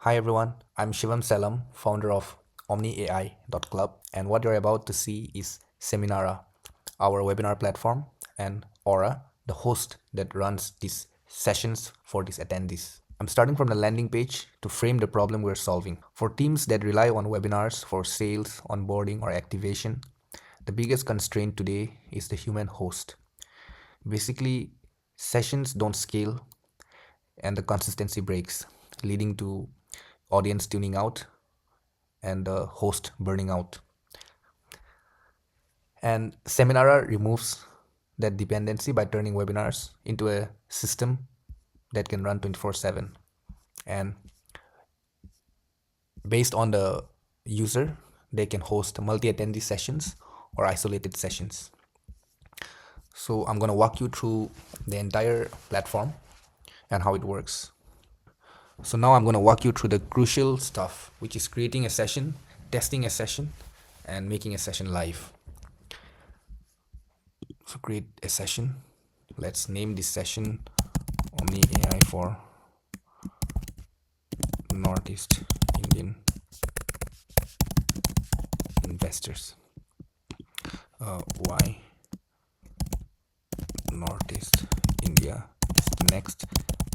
Hi everyone, I'm Shivam Salam, founder of omniai.club, and what you're about to see is Seminara, our webinar platform, and Aura, the host that runs these sessions for these attendees. I'm starting from the landing page to frame the problem we're solving. For teams that rely on webinars for sales, onboarding, or activation, the biggest constraint today is the human host. Basically, sessions don't scale and the consistency breaks, leading to audience tuning out and the host burning out. And Seminara removes that dependency by turning webinars into a system that can run 24/7. And based on the user, they can host multi-attendee sessions or isolated sessions. So I'm going to walk you through the entire platform and how it works. So now I'm going to walk you through the crucial stuff, which is creating a session, testing a session, and making a session live. So create a session. Let's name this session Omni AI for Northeast Indian investors. Why Northeast India is the next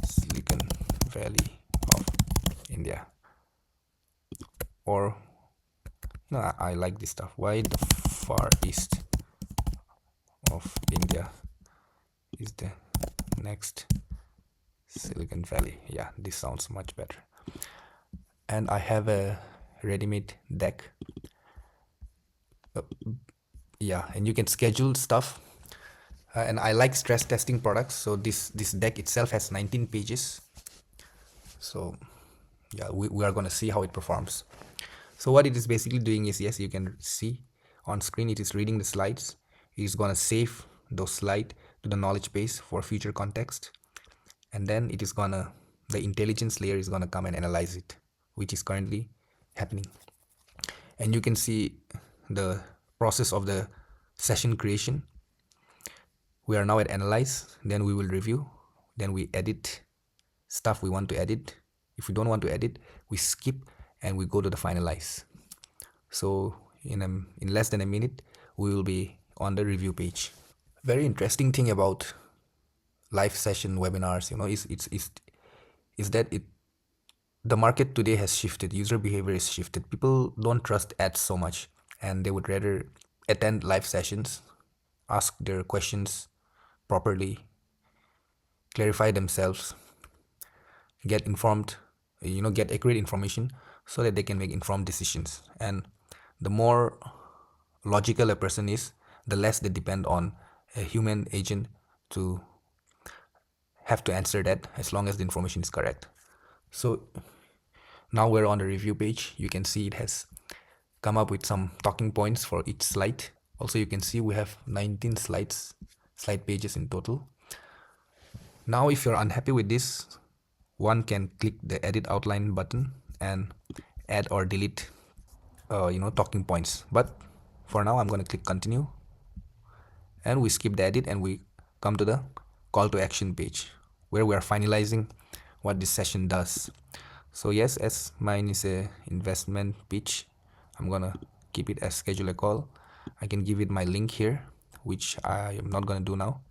Silicon Valley of India. Or no, I like this stuff. Why the Far East of India is the next Silicon Valley. Yeah, this sounds much better. And I have a ready-made deck. Yeah, and you can schedule stuff. And I like stress testing products. So this deck itself has 19 pages. So yeah, we are going to see how it performs. So what it is basically doing is, yes, you can see on screen, it is reading the slides. It is going to save those slides to the knowledge base for future context. And then it is going to, the intelligence layer is going to come and analyze it, which is currently happening. And you can see the process of the session creation. We are now at analyze, then we will review, then we edit stuff we want to edit. If we don't want to edit, we skip and we go to the finalize. So in less than a minute, we will be on the review page. Very interesting thing about live session webinars, is that the market today has shifted. User behavior is shifted. People don't trust ads so much, and they would rather attend live sessions, ask their questions properly, clarify themselves, get informed, get accurate information so that they can make informed decisions. And the more logical a person is, the less they depend on a human agent to have to answer that, as long as the information is correct. So now we're on the review page. You can see it has come up with some talking points for each slide. Also, you can see we have 19 slide pages in total. Now, if you're unhappy with this, one can click the edit outline button and add or delete talking points. But for now, I'm going to click continue, and we skip the edit and we come to the call to action page where we are finalizing what this session does. So yes, as mine is a investment pitch, I'm gonna keep it as schedule a call. I can give it my link here, which I am not gonna do now,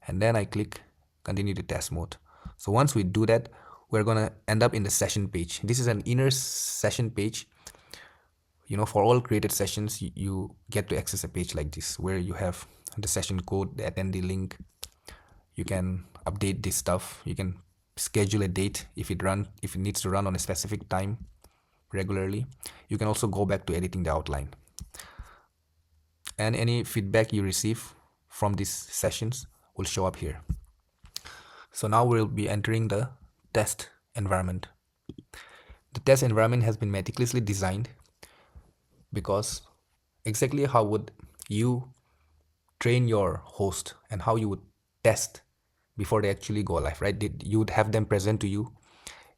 and then I click continue to test mode. So once we do that, we're gonna end up in the session page. This is an inner session page. For all created sessions, you get to access a page like this where you have the session code, the attendee link. You can update this stuff. You can schedule a date if it needs to run on a specific time regularly. You can also go back to editing the outline. And any feedback you receive from these sessions will show up here. So now we'll be entering the test environment. The test environment has been meticulously designed because exactly how would you train your host and how you would test before they actually go live, right? You would have them present to you.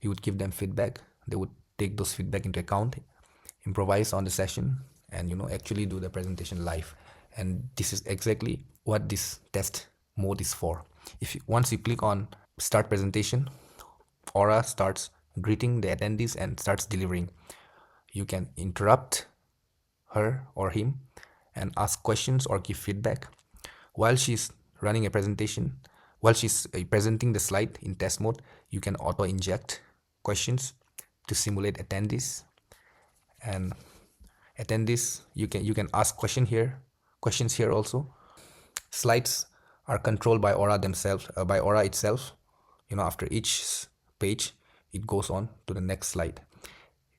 You would give them feedback. They would take those feedback into account, improvise on the session, and actually do the presentation live. And this is exactly what this test mode is for. Once you click on start presentation, Aura starts greeting the attendees and starts delivering. You can interrupt her or him and ask questions or give feedback. While she's running a presentation, while she's presenting the slide in test mode, you can auto inject questions to simulate attendees. And attendees, you can ask questions here also. Slides are controlled by Aura themselves, by Aura itself. After each page, it goes on to the next slide.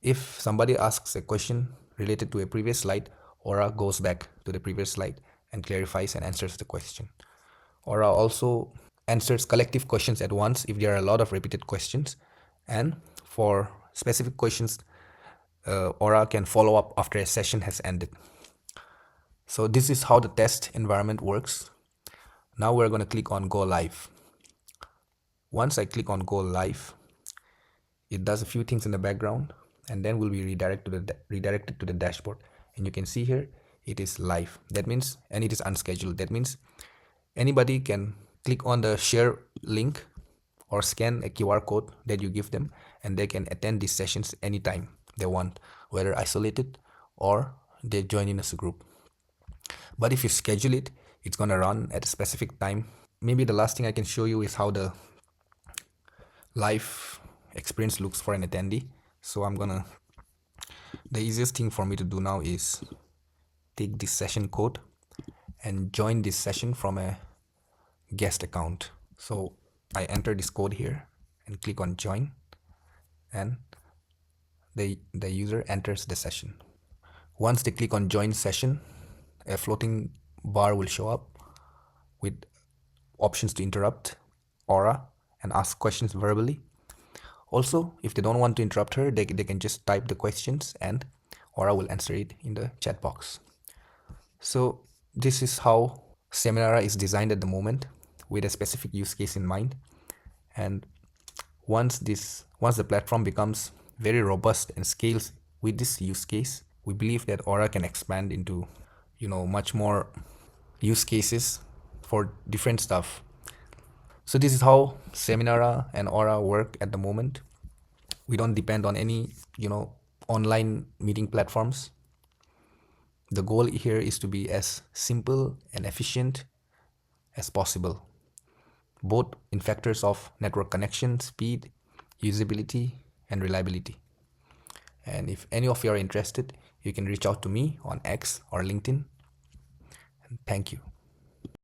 If somebody asks a question related to a previous slide, Aura goes back to the previous slide and clarifies and answers the question. Aura also answers collective questions at once if there are a lot of repeated questions. And for specific questions, Aura can follow up after a session has ended. So this is how the test environment works. Now we're going to click on Go Live. Once I click on Go Live, it does a few things in the background and then will be redirected to the dashboard. And you can see here it is live. That means, and it is unscheduled. That means anybody can click on the share link or scan a QR code that you give them, and they can attend these sessions anytime they want, whether isolated or they join in as a group. But if you schedule it, it's going to run at a specific time. Maybe the last thing I can show you is how the live experience looks for an attendee. So the easiest thing for me to do now is take this session code and join this session from a guest account. So I enter this code here and click on join, and the user enters the session. Once they click on join session, a floating bar will show up with options to interrupt Aura and ask questions verbally. Also, if they don't want to interrupt her, they can just type the questions and Aura will answer it in the chat box. So this is how Seminara is designed at the moment, with a specific use case in mind. And once the platform becomes very robust and scales with this use case, we believe that Aura can expand into much more use cases for different stuff. So this is how Seminara and Aura work at the moment. We don't depend on any online meeting platforms. The goal here is to be as simple and efficient as possible, both in factors of network connection, speed, usability, and reliability. And if any of you are interested, you can reach out to me on X or LinkedIn. And thank you.